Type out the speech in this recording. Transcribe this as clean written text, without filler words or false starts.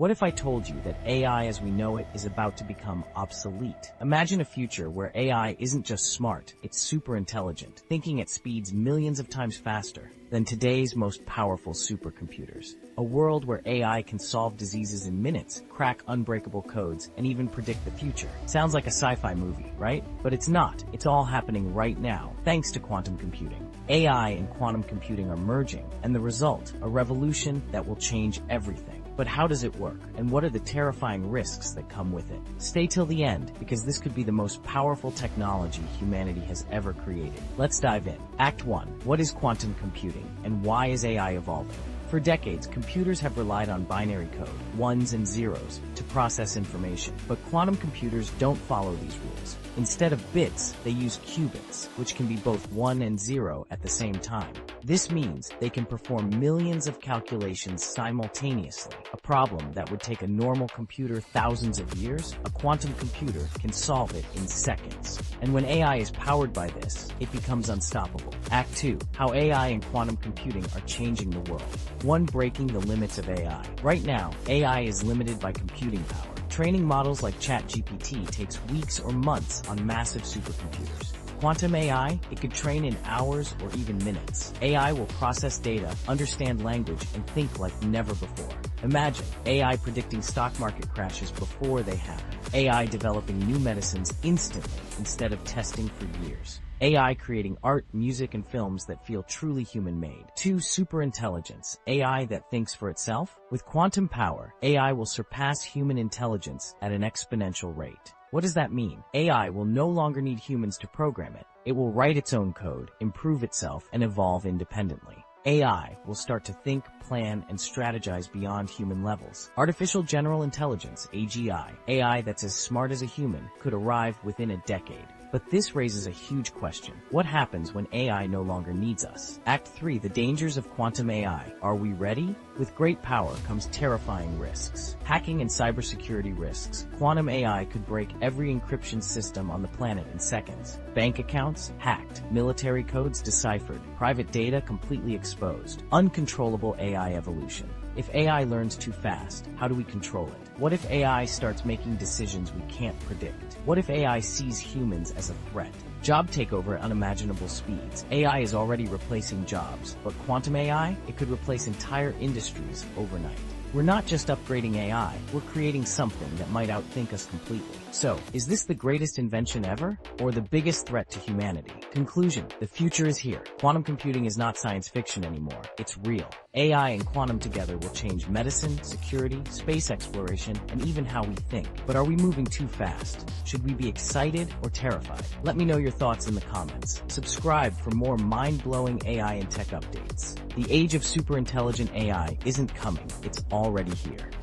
What if I told you that AI as we know it is about to become obsolete? Imagine a future where AI isn't just smart, it's super intelligent, thinking at speeds millions of times faster than today's most powerful supercomputers. A world where AI can solve diseases in minutes, crack unbreakable codes, and even predict the future. Sounds like a sci-fi movie, right? But it's not. It's all happening right now, thanks to quantum computing. AI and quantum computing are merging, and the result, a revolution that will change everything. But how does it work? And what are the terrifying risks that come with it? Stay till the end, because this could be the most powerful technology humanity has ever created. Let's dive in. Act 1. What is quantum computing, and why is AI evolving? For decades, computers have relied on binary code, ones and zeros, to process information. But quantum computers don't follow these rules. Instead of bits, they use qubits, which can be both 1 and 0 at the same time. This means they can perform millions of calculations simultaneously, a problem that would take a normal computer thousands of years. A quantum computer can solve it in seconds. And when AI is powered by this, it becomes unstoppable. Act 2. How AI and quantum computing are changing the world. 1. Breaking the limits of AI. Right now, AI is limited by computing power. Training models like ChatGPT takes weeks or months on massive supercomputers. Quantum AI, it could train in hours or even minutes. AI will process data, understand language, and think like never before. Imagine AI predicting stock market crashes before they happen. AI developing new medicines instantly instead of testing for years. AI creating art, music, and films that feel truly human-made. 2. Superintelligence, AI that thinks for itself. With quantum power, AI will surpass human intelligence at an exponential rate. What does that mean? AI will no longer need humans to program it. It will write its own code, improve itself, and evolve independently. AI will start to think, plan, and strategize beyond human levels. Artificial General Intelligence, AGI, AI that's as smart as a human, could arrive within a decade. But this raises a huge question. What happens when AI no longer needs us? Act 3. The dangers of quantum AI. Are we ready? With great power comes terrifying risks. Hacking and cybersecurity risks. Quantum AI could break every encryption system on the planet in seconds. Bank accounts hacked. Military codes deciphered. Private data completely exposed. Uncontrollable AI evolution. If AI learns too fast, how do we control it? What if AI starts making decisions we can't predict? What if AI sees humans as a threat? Job takeover at unimaginable speeds. AI is already replacing jobs, but quantum AI, it could replace entire industries overnight. We're not just upgrading AI, we're creating something that might outthink us completely. So, is this the greatest invention ever, or the biggest threat to humanity? Conclusion: the future is here. Quantum computing is not science fiction anymore, it's real. AI and quantum together will change medicine, security, space exploration, and even how we think. But are we moving too fast? Should we be excited or terrified? Let me know your thoughts in the comments. Subscribe for more mind-blowing AI and tech updates. The age of superintelligent AI isn't coming, it's already here.